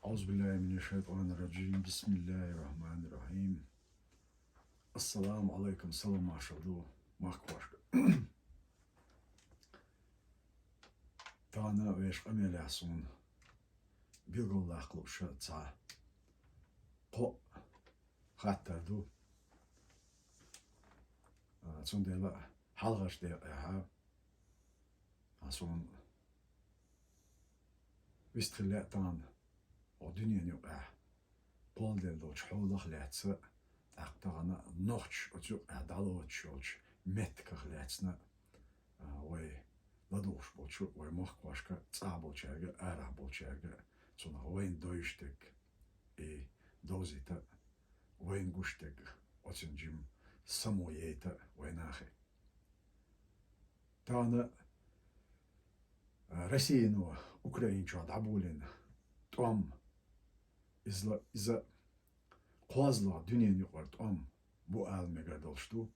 Euzubillahimineşşeytanirracim. Bismillahirrahmanirrahim. Assalamu alaikum. Salam maşallah. Makvar. Tana ve şamelasun. Bilgullah kılışa ta. Ko hatta du. Sondela halgaş de ha. Ason vistkhilla tan. O dünyanın yok Pol del doç holah letse aktağına noç oçu daloç oç met kahletsna ve ladoş boçu ve mahkvaşka tsaboçerge ara boçerge sonra vein doyuştek dozita vein guştek oçuncum samoyeta ve nahe tana Россияну Украинчу дабулин том İza Qazla dünyanı yuqart bu almega dolştu.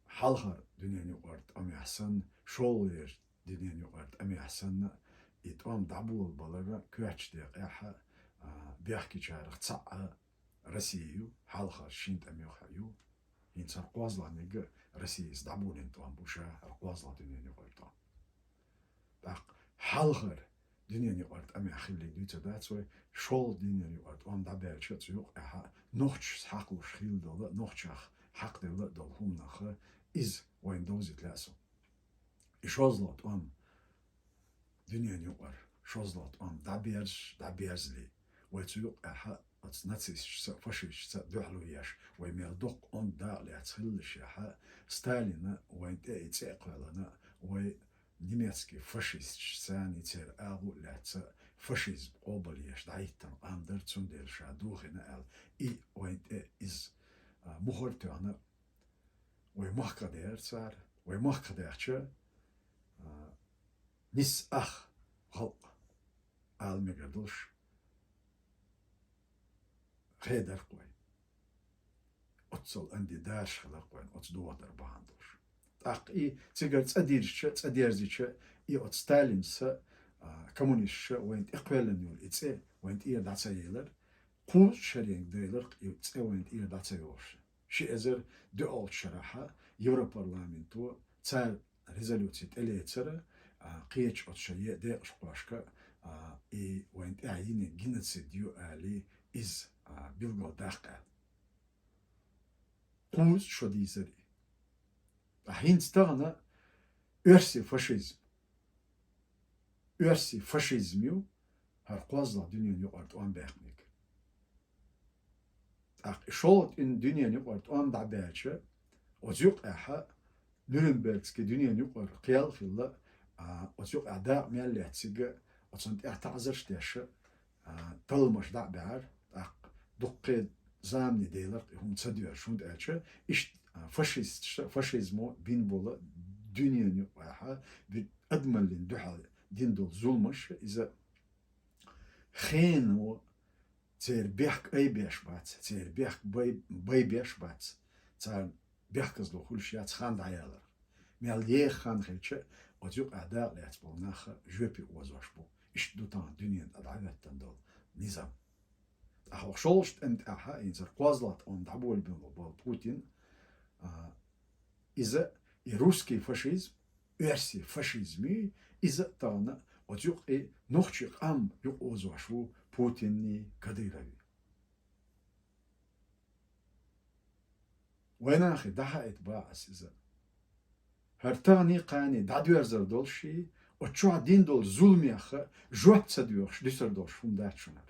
Halha dünyanı yuqart amyahsan şolyer dünyanı yuqart amyahsan dabul balara köçte qaha biyahki çarıq tsa'a Россию halha şint amyahayu insan Qazla nega Россия dabulin bu şa Qazla dünyanı yuqart. Halha dünyanı yuqart amyahillik dütədə çöy şol dünyanı yuqart da bərçət yox noç haqlı xildalı noçaq haqdalı dolhumnaxı iz Windows itləsə şozlat dünyanı yuqar şozlat da bərzli və çöy at natsist faşist dəhlu yaş və merdoq da ləçilşə Stalina və etəqəlana və немецкий фашист сани цер агу лаца фашизм обалияш дайтан андер цундер шадухина ал и ойт из мухортана ой махкадер цар ой махкадерче нис ах халк ал мегадуш хедер кой отсол анди даш халак кой отсдуатер баандуш تيجر تديرزيش от Сталинса коммунистша وين إقبالن يول إتسه وين دعسيلر قوس شريك ديلر إتسه وين دعسيوش شيء أزر دول شرحة يوروبارلامنتو تال ريزولوسيت اللي ترى قيش أتشيء ده أشقاشكا وين عيني جنسيديو علي إز بيلغو داقة قوس شو ديزري Hindstan'a örsi faşizmi her qazla dünyanı yuqart on bəxnik. Şol in dünyanı yuqart on da bəlçə ozuq Nürnbergski dünyanı yuqart qiyal filla ozuq da məllətsigə oçant ta'zırştəşə talmış da bər duqqı zamni deylər hum çadiyor şund elçə faşizmo bin bola dünyanı bir admalin duhal din dol zulmuş iza xen o terbiyak ay beşbat terbiyak bay beşbat tar biyakız lo hulşiyat xan dayalar melye xan xelçe ojuk ada letsbolnakh jöpi ozvaş bu iş dutan dünyanın adavetten dol nizam ahşolst ent inzer qazlat on dabol bin bol Putin إذا روسский фашизм, версия фашизма, إذا тана отюк нохчик юк озвашу Путинни Кадырови. ويناخي دحائت باعس إذا هرتاني قاني دادويرزر دولشي وتشوع دين دول زولميخ جوات سدويخش ديسر دولش فم داتشونر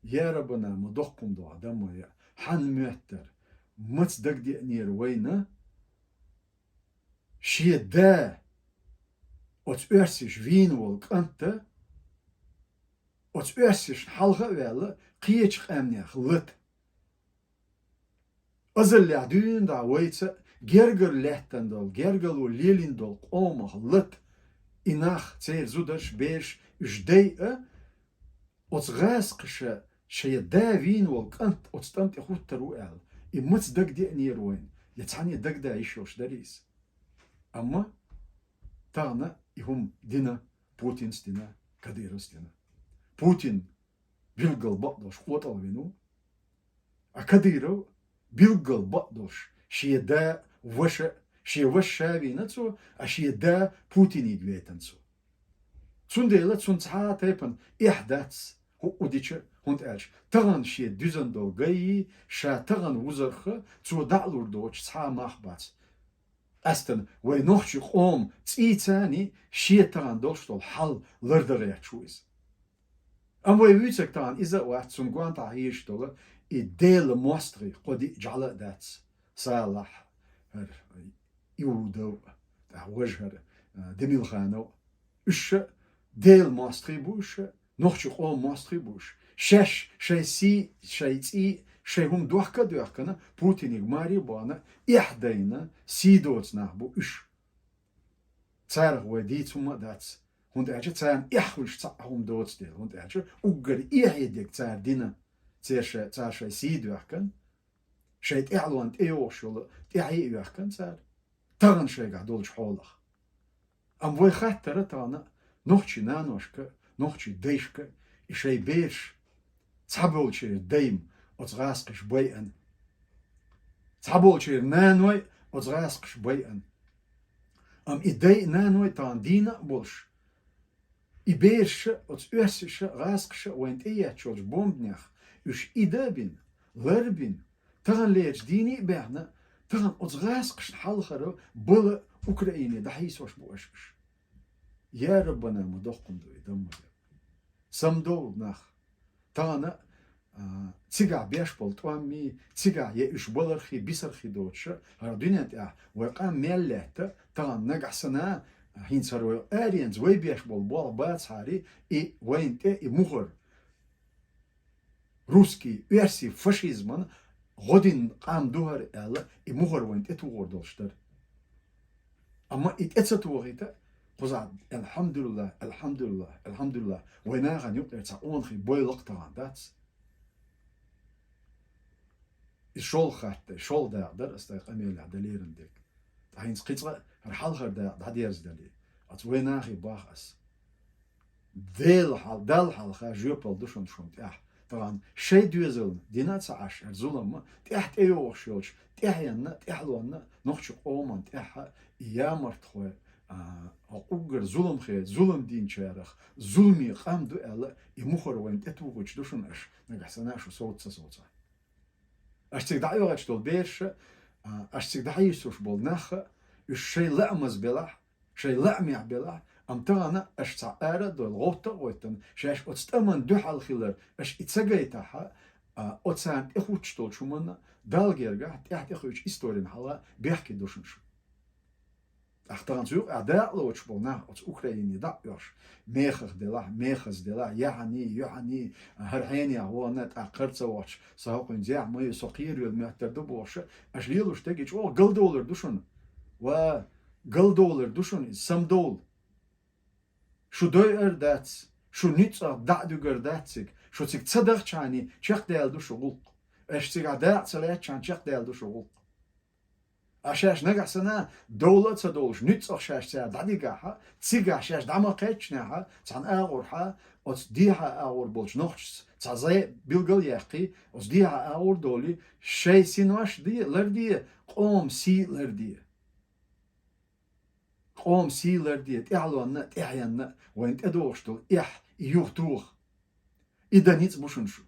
يا ربنا مدوقكم دو عدم يا حن مؤتر متصدق دي نير وينا شي دا اتأرسش فين والك انت اتأرسش حلقة ولا قيش امنيخ لت ازل لعدين دا ويتس جرجر لحتن دول جرجل وليلين دول قومخ لت اناخ تير زودش بيش جدي اتغاسقش شي دا فين والك انت اتستمت اخوت تروال إمتى دق دي نيروين يتعني دق دا يشوش داريس أما تانا يهم دينا بوتين ستنا كدير ستنا بوتين بيلقل بقدوش قوة البينو أكديرو بيلقل بقدوش شي دا وش شابي نتسو أشي دا بوتين يدويتنسو تون ديلا تون تحا تيبن إحداث هو وديتش هونت ألش تغن شي دوزن دو غي شا تغن وزرخ تو دعلور دوش تحا محبات أستن وينوخش قوم تاني شي تغن دوش طول حل لردر يحشويز أم ويويتك تغن إذا واحد تون قوان تعيش دولا إديل موستري قدي جعل دات صالح يودو وجهر دميل خانو إش ديل ماستري بوش نوخش قوم ماستري بوش شش شي سي شي تي شي هم دوحكنا بوتين يغماري بانا إحدينا سيدوت نحبو إش تارغ ودي ثم دات هند أجا تان إحوش تعهم دوت ديل هند أجا أقر إحيدك تار دينا تار شي سيدوحكن شي تعلوان تيوشول تعيوحكن تار تغن شي قعدولش حولخ أم وي خاتر تانا نوخشي نانوشك نوخشي ديشك إشي بيش تعبولشي ديم أتغاسقش بيئن تعبولشي نانوي أتغاسقش بيئن أم إدي نانوي تان دينا بولش إبيش أتأسش غاسقش وين إياتشوش بومبنيخ إش إدابين لربين تغن ليش ديني بيعنا تغن أتغاسقش حلخرو بل أوكرانيا دحيسوش بوشش يا ربنا مدخن دو يدمر سمدو نخ تانا تيجا بيش بولتوامي تيجا يش بولرخي بيسرخي دوتش هردونا تاع وقام ملت تانا نقحسنا هين صاروا ارينز وي بيش بول بات هاري اي وين تي مغر روسكي ويرسي فاشيزمن غدين قام دوهر الا اي مغر وين تي توغر دوشتر اما اتساتوغيتا قزاد الحمد لله الحمد لله الحمد لله وينا غن يقدر تعون خي بوي لقطة داتس الشول خات شول در استيق أميل عدليرن ديك هين سقيتها رحال خير دا ديرز دالي وينا غي باخس ديل حال دال حال خا جوبل دوشن شون تاح طبعا شي دوزل دينات عاش الظلم تحت ايوه شوش تحينا تحلونا نخش قومن تاح يا مرتخوي أقول ظلم خير ظلم دين شارخ ظلمي قام دو ألا يمخر وين تتوقش دوشن أش نجحسنا شو صوت أش تقدعي وقت تول بيرش أش تقدعي سوش بول نخ الشيء لأمز بلح شيء لأمي بلح أم ترانا أش تعارة دول غوطة ويتن شاش أتستأمن دو حال خيلر أش إتساقيتها أتسان إخوش تول شو منا دالجيرجا تحت إخوش إستورين حالا بيحكي دوشن شو أختارن زوج أداء لوش بولنا أت أوكرانيا دا يوش ميخ دلا ميخز دلا يعني هرحيني هو نت أقرت واتش ساقين زع ما يسقير المعترض بوش أشليلوش تجيش أو قل دولار دوشون و قل دولار دوشون سم دول شو دوير داتس شو نيت دا دوغر داتسك شو تيك تصدق شاني شيخ ديال دوش غلق إيش تيك أداء تلات شان شيخ ديال دوش غلق أشاش نجحسنا دولة تدولش نيت أشاش تاع دعيقها تيجا أشاش دعما قيتشناها تان أغورها أصديها أغور بولش نخش تزاي بيلقل يحكي أصديها أغور دولي شيء سينواش دي لردي قوم سي لردي قوم سي لردي تعلونا تعينا وين تدوش دول يوختوخ إذا نيت بوشنشو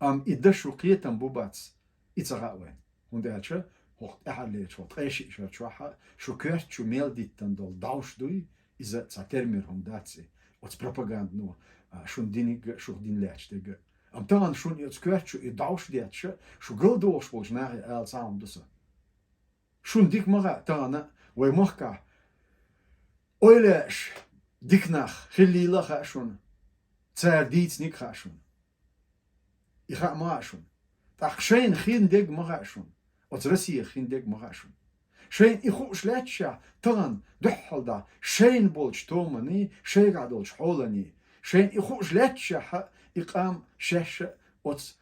إذا شو قيتم بوباتس إتساقوين هنداتش وقت أحد شوط إيش شوحة شو كرت شو ميل ديتن دول داوش دوي إذا تساترمير هنداتسي وتس بروباغاند نو شون دينيج شو دين لاتش تيج طبعا شون يتكرت شو يداوش ديتش شو قل دوش بولش ناهي آل سام دسا شون ديك مغا تانا ويمخكا أويلاش ديكناخ خلي لخا شون تسار ديت نيك خاشون يخا ما شون تاخ شين خين ديك مغاشون وترسي خين ديك مغاشون شين يخوش لاتشا تغن دحل دا شين بولش تومني شين قعدولش حولني شين يخوش لاتشا يقام شاش وت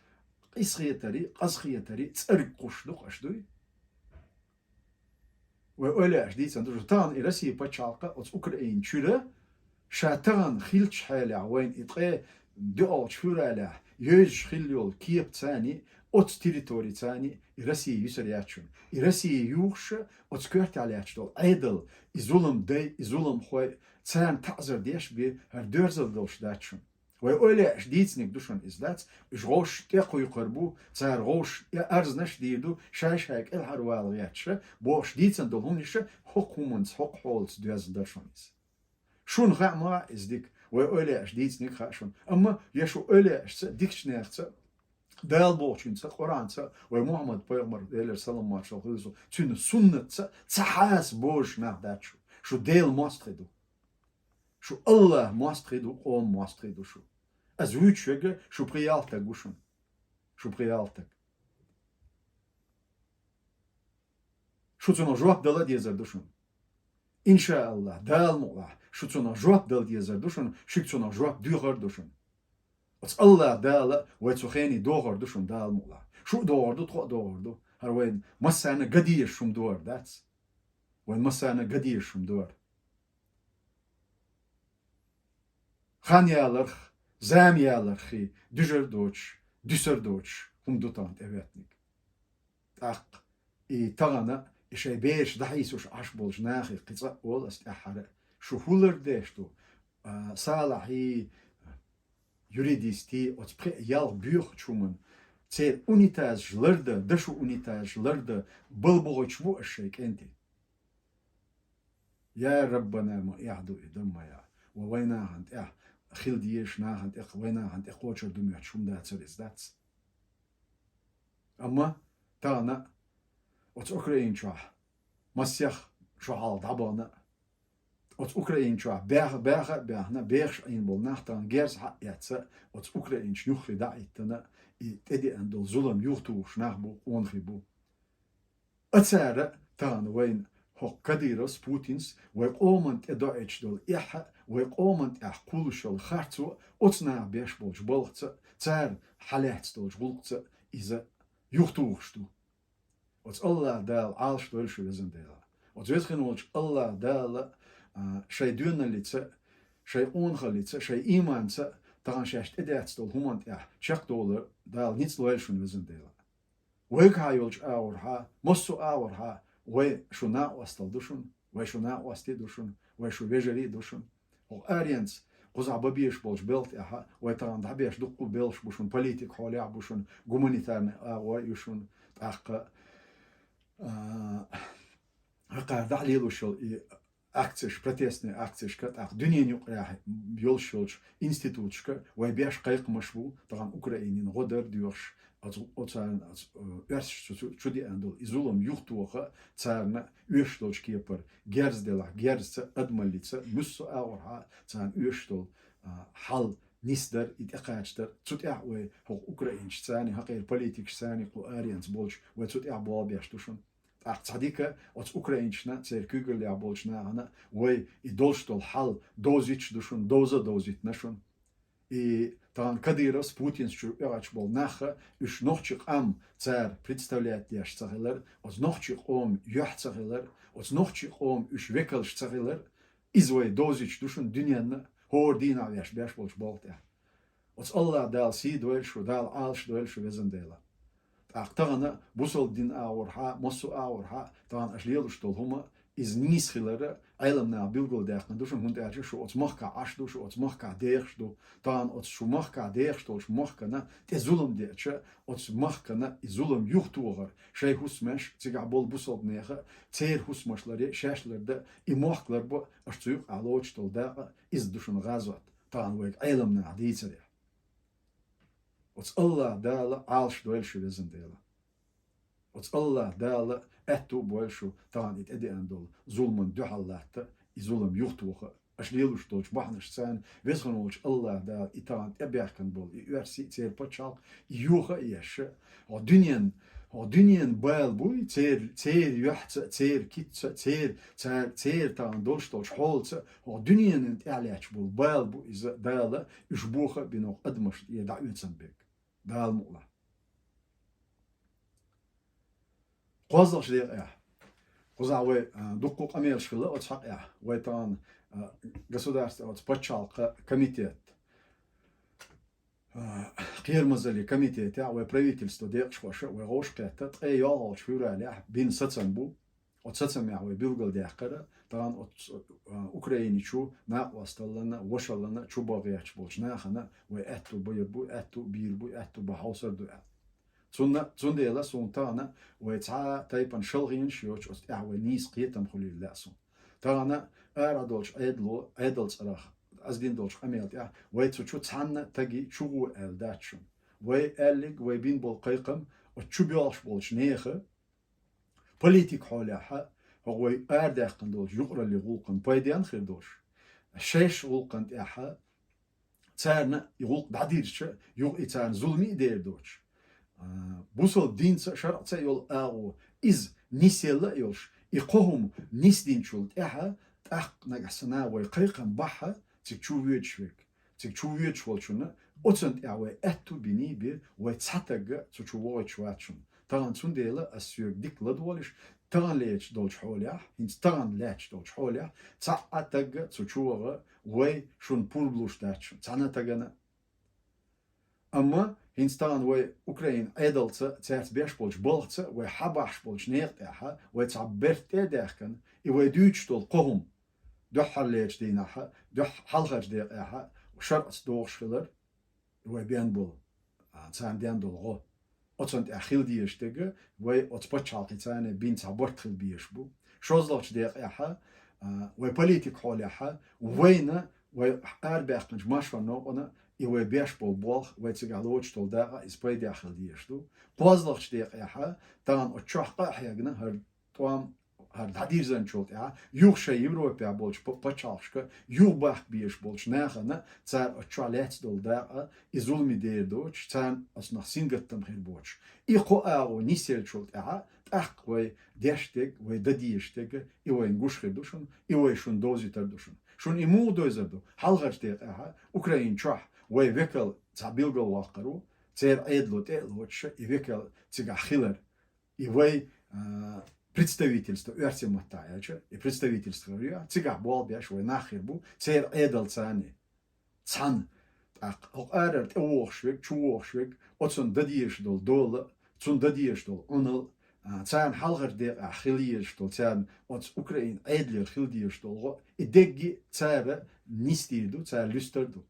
قصخيتري تسرق قش دوق اشدوي وأولى أشديد سندوش تان إرسي بتشالقة أتس أوكرين شورة شاتان خيلش حالة وين إتقى دعوة شورة له يج خيليول كيب تاني أتس تيريتوري تاني إرسي يسرياتشون إرسي يوخش أتس كورت علياتشتول عدل إزولم دي إزولم خوي تان تعذر ديش بي هر دورزل دوش داتشون وأولى أشديد سنك دوشون إزدات إش غوش تيقو يقربو تار غوش أرزنش ديدو شاش هيك الحروال ياتشة بوش ديتسن دولهونيشة حكومنس حق حولز دوز درشونيس شون غعما إزديك وأولى أشديد سنك خاشون أما يشو أولى أشت ديكش نيرتس دال بوشين تس قرآن تس ومحمد بيغمر ديلر سلام ما شاء الله تون سنة تس تحاس بوش نهداتشو شو ديل ماستريدو شو الله ماستريدو قوم ماستريدو شو أزوج شجع شو بريالتك وشون شو بريالتك شو تنو جواب دل ديزر دوشون إن شاء الله دال مقلع شو تنو جواب دل ديزر دوشون شو تنو جواب دوغر دوشون أص الله دال ويتسخيني دوغر دوشون دال مقلع شو دوغر دو تخو دوغر دو هروين مسانا قدير شوم دور داتس وين مسانا قدير شوم دور خان يالرخ زام يالرخي دجر دوتش دسر دوتش هم دوتانت ايواتنيك تاق إي تغنى إشي بيش دحيسوش عشبولش ناخي قصة أول أستحرق شو هولر ديشتو صالحي يوريديستي أتبقى يال بيوخ تشومن تسير أونيتاج لرده دشو أونيتاج لرده بلبغوش بو الشيك أنتي يا ربنا ما يعدو إدم يا ووينا هند خيل ديش ناهند وينا هند قوتشر دميات شوم دات سريز داتس أما تانا أتس أوكرين شوح مسيخ شوحال دابانا أتس أوكرين شوح باغنا بيغش أين بول ناختان جيرس حق ياتسا أتس أوكرين شنوخي داعيتنا تدي أندل ظلم يوختوش ناخبو ونخيبو أتسارة تانا وين هو كديروس بوتينس ويقومنت إدوائش دول إيحا ويقومنت قولشول خارتو أتسنا بيش بولش بولغتsa تار حالات دولش بولغتsa إذا يوختوشتو أتس الله دال عالش دولش ويزن ديلا أتس ويزخين ولش الله دال شي دونا لتsa شي أونخا لتsa شي إيمانتsa تغان شاشت إداتس دول همانت شاق دولر دال نيتس لويلشون ويزن ديلا ويك هايولش آورها مصو آورها وي شو ناقوستل دوشون وي شو ناقوستي دوشون وي شو بيجري دوشون او اريانس قزع ببيش بولش بيلت اها وي تران دحبيش دقو بيلش بوشون بوليتيك حولي بوشون جومونيتارن ويشون تاق هقا دحليلو شو акцияш протестный акцияш кат ах дүниени уқрах бьолшолч институтшка вай бяш қайқмашву таган украинин годер дюрш оцан ерс чуди андол изулам юхтуха царна уештолч кепер герздела герз адмалица муссо аурха цан уештол хал نيستر إتقاعدتر تطيع وهو أوكرانيش ثاني هقير بوليتيكش ثاني قو أريانس بولش وتطيع بوابيش توشون تصديقة أتس أوكرانيشنا تسير كوغل يا بولشنا أنا وي إدولشتول حال دوزيتش دوشون دوزيت نشون И тан кадирос Путин шуяч бол наха уж нохчик ам цар представляет яш цагелер оз нохчик ом юх цагелер оз нохчик ом уж векалш цагелер извой дозич душун дünyanna hor dina яш бяш болш болтя оз алла дал си дуэл шу дал алш дуэл шу везен дела актагана бусол дин аурха мосу аурха тан ашлил штол хума из нисхилера айламна билголдахна душун хунтач шу оц махка аш душу оц махка дехшту тан оц шу махка дехшту ш махка на те зулум деча оц махка на изулум юхтугар шей хусмеш цига бол бусол неха цер хусмашларе шашлерде и махклар бо ашцук алочтол да из душун газот тан век айламна дицере оц алла дала алш дуэлшу везендела оц алла дала اتو بوالشو طبعا اتأدي اندول ظلما دحلاتا يظلم يختوخ اشليلوش توش بحنش سان ويسخنوش الله دا اتان ابيحكن بول يرسي تير باتشال يوخا يش او دنيان بال بوي تير يحت تير كيت تير تان دولش توش حولت او دنيان انت اعليش بول بال بو اذا دالا يشبوخا بينو قدمش يدعو يتسنبك دال مؤلا قوزش دير Кузавы дукку камершкылы отсак я. Вайтан государство подчалка комитет. Кирмазали комитет я, вай правительство декшваша, вай рошкета, трей ялалш фюралях, бин сацамбу, от сацамя вай билгал деккара, тан от Украиничу нақвасталлана, вошаллана, чубагияч болчнахана, вай эту байрбу, эту бирбу, эту бахаусарду. Зундела сунтана ويتعا تايبان شلغين شيوش أست أعوى نيس قيتم خلي اللاسون تانا أرادولش أدلش أراخ أزدين دولش أميلت يا ويتشو تانا تجي شو ألداتشون ويألق ويبين بالقيقم وتشو بيالش بولش نيخه بوليتيك حولها هو أرداخن دولش يقرأ اللي غولقن بايديان خير دولش الشيش غولقن تاعها تارنا يغولق بعديرش يغ إتان ظلمي دير دولش Busol dinsa şartsa yol ağu iz nisella yolş iqohum nisdinçul eha taq nagasana ve qayqan baha tik çuviyetşvek tik çuviyetşvolçuna otsant ewe ettu bini bir ve tsataga çuvoyçvaçun tagan sundela asyök dikladwolish tagan leç dolç holyah hins tagan leç dolç holyah tsataga çuvoga ve şun pulbluştaçun tsana tagana ama Hinstaan we Ukraine edeltse zert beschbolch boltse we habachbolch neert eha we tabert ederken I we duitstol kohum dohalleech dinaha doh halgers der eha sharts doorschiller we bienbol zaan diendol ro otsant achildiestege we otspachalkitsane bin tabortkhil bieshbu shozloch der eha we politik holaha wena we arbechtens mashvan ona I we beschbol bolch we tsigalooch tol daga is bei de achildieshtu pozloch der eha dan otchaqqa hayagna har toam har dadirzen cholt ya yuh şey Evropa bolch pachalshka yuh bach bies bolch nachana tsar otchalets dol daga izulmi der doch tsan as nach singatam hir bolch I kho aro nisel cholt ya ach we destek we dadiestek I we ngushre dushun I we shun doziter dushun shun imu dozerdo halgach der eha Ukraine chah we vekel tabilgo waqaru tser edlot elotsh I vekel tsiga khiller I we представительство Эртиматаяча и представительство Рия, цига болбяш, вы нахербу, цер эдал цани, цан, так, арерт оохшвек, чуохшвек, отсон дадиеш дол дола, цун дадиеш дол онал, цан халгер дер ахилиеш дол, цан отс Украин эдлер хилдиеш дол, и дегги царе нистирду, цар люстерду.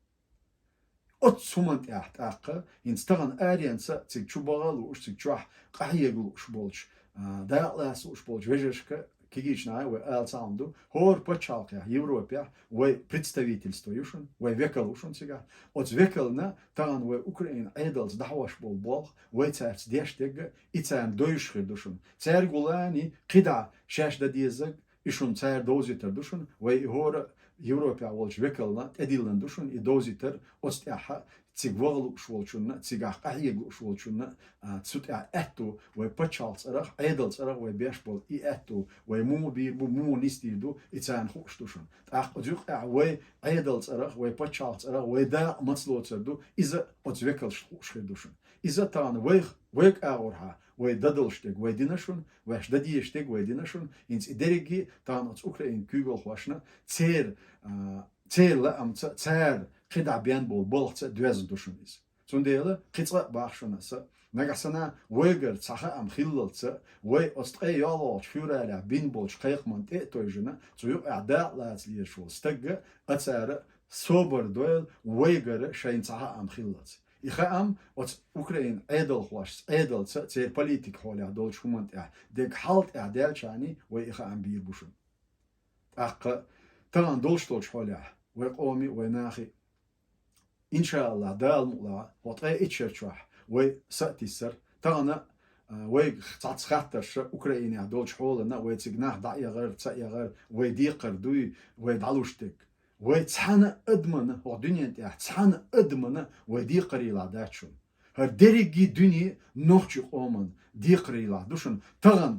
Отсумант яхтаqa, инстаган арианса, циг чубагалу, циг чуах, qahiyeglu шболч, дайлас ушполч вежешка кигичная we алцамду хор почалка Европе we представительство юшун we векал ушун сега от векална таган we Украин эдалс дахваш бол we царц дештег ицам доюшхи душун цар гулани қида шашда дизег ишун цар дозитер душун we хор Европе волч векална эдилен душун и дозитер остяха цигвалу шволчунна цигах ахиегу шволчунна цутя эту we пачалц арах эдалц арах we бешбол и эту we му бир му нистиду ицан хуштушун ах оджух we эдалц арах we пачалц арах we да мацлоцерду иза оцвекал шхедушун иза тан we век аурха we dadolштег we dinashun we шдадиештег we dinashun инц идериги тан оц Украин кюгол хвашна цер церла амца цер قطع بيان بولخت دوازن دوشونيز. زنديله قطع باخشوناسا نگاسنا ويگر صحه ام خيللتس وي استقي يالوش فيرالا بين بولش قيقمن تويجنا زيو اعداء لاتلي شو استق اتسار صبر دويل ويگر شين صحه ام خيللتس إخا أم وت أوكرين أيدل خلاص أيدل تسير بوليتيك حولها دول شومنت ديك حالت أعدال شاني وإخا أم بير بوشون أق تران دولش دولش حولها ويقومي ويناخي إن شاء الله دال مقلا وطأي إتشرشوح وسأتيسر تغنى ويقصعت خاطرش أوكرانيا دولش حولنا ويتسجناح دعي غير تسأي غير ويديقر دوي ويدعلوشتك ويتسحنا أدمنا ودنيا انتيا تسحنا أدمنا ويديقر يلعداتشون هر دريجي دنيا نوحشي قومن ديقر يلعدوشون تغن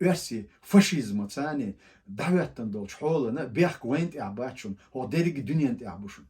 أرسي فاشيزم تاني دعواتن دولش حولنا بيحك وينت إعباتشون هو دريجي دنيا انتيا عبوشون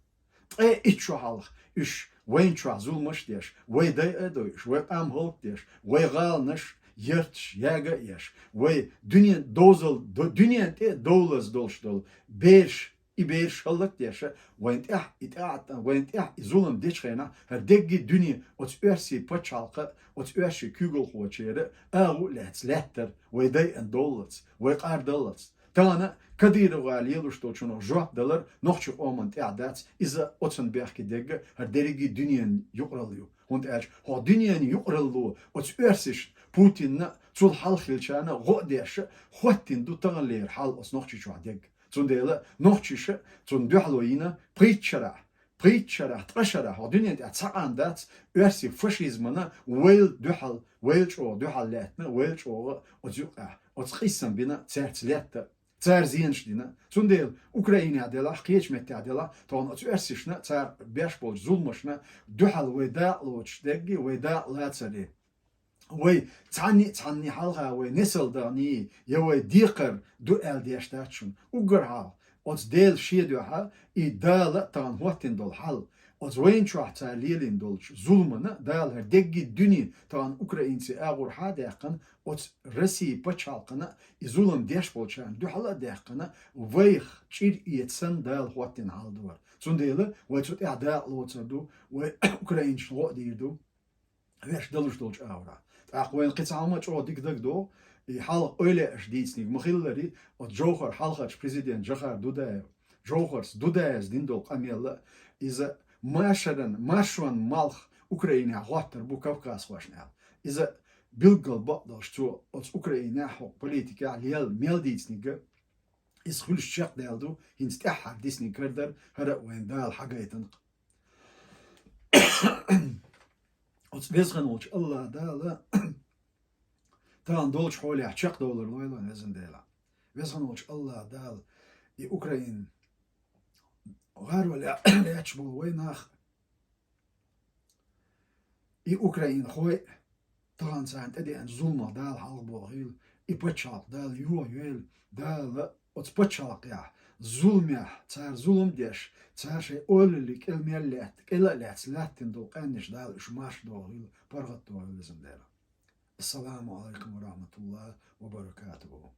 إتشو حالخ إش وين شو عزول مش ديش وي داي أدويش وي أم هولك ديش وي غال نش yırtış yaga yaş ve dünya dozal dünya te dolaz dolş dol beş İber şallık yaşa vayntah itaat vayntah zulüm deçkena her deggi dünya ot örsi paçalqa ot örsi kügül hoçere ağu letter ve day en dollars ve qar dollars tana kadir galiye luşto çono joat dolar nohçu oman teadat iza otun berki degge her derigi dünyanın yuqralıyor hont erç ha dünyanın yuqralıyor ot örsiş Putin'na sul halkhilçana godeşe hottin du tanler hal os nohçu şu deg Zundela noch chische zun duhaloina preachera trashera ha dünyada atsandat örsi faşizmana wel duhal welcho duhalletna welcho ozuqa otskisan bina zertletta zerzienşdina zundel Ukrayna dela qiyeçmette dela ton örsişna zar beş bol zulmoşna duhal veda loç deggi veda latsari وي تعني حالها وي نسل داني يوي ديقر دو ال ديشتاتشن وقرها اوز ديل شيدوها اي دال تان هوتين دول حال اوز وين شو حتى ليلين دولش ظلمنا دال هر دقي دوني تان اوكراينسي اغور حادقن اوز رسي بچالقنا اي ظلم ديش بولشان دو حالا دقنا ويخ چير يتسن دال هوتين حال دوار زون ديلا وي تشوت اعداء لوتسدو وي اوكراينش لو ديردو ويش دلش دولش اغورا أقوين قطعة ما تشو ديك دو حلق أولى أشديتني مخيلري وجوهر حلقة بريزيدنت جخر جوهرس دوداز ديندو قميلا إذا ماشون مالخ أوكرانيا غاتر بو كوكاس واشنا إذا بيلقل بقدرش تو أوكرانيا حق بوليتيكا ليال ميلديتني إذا كل الشيق دالدو هنستحق ديسني كردر هرا وين دال حقايتن وتبيزغن الله دالا تان دولش حولي حشق دولار لويلو نزن ديلا بيزغن الله دال اي اوكراين غار ولا ياتشبو ويناخ اي اوكراين خوي تان سان تدي ان زولما دال حلق بوغيل اي باتشاق دال يويل دال وتباتشاق يا zulmya, tsar zulum deş, tsar şey ölülük elmiyellet, elalet, latin do, kanniş dal, şmaş do, pargat do, bizim dela. Esselamu aleyküm ve rahmetullah ve berekatuhu.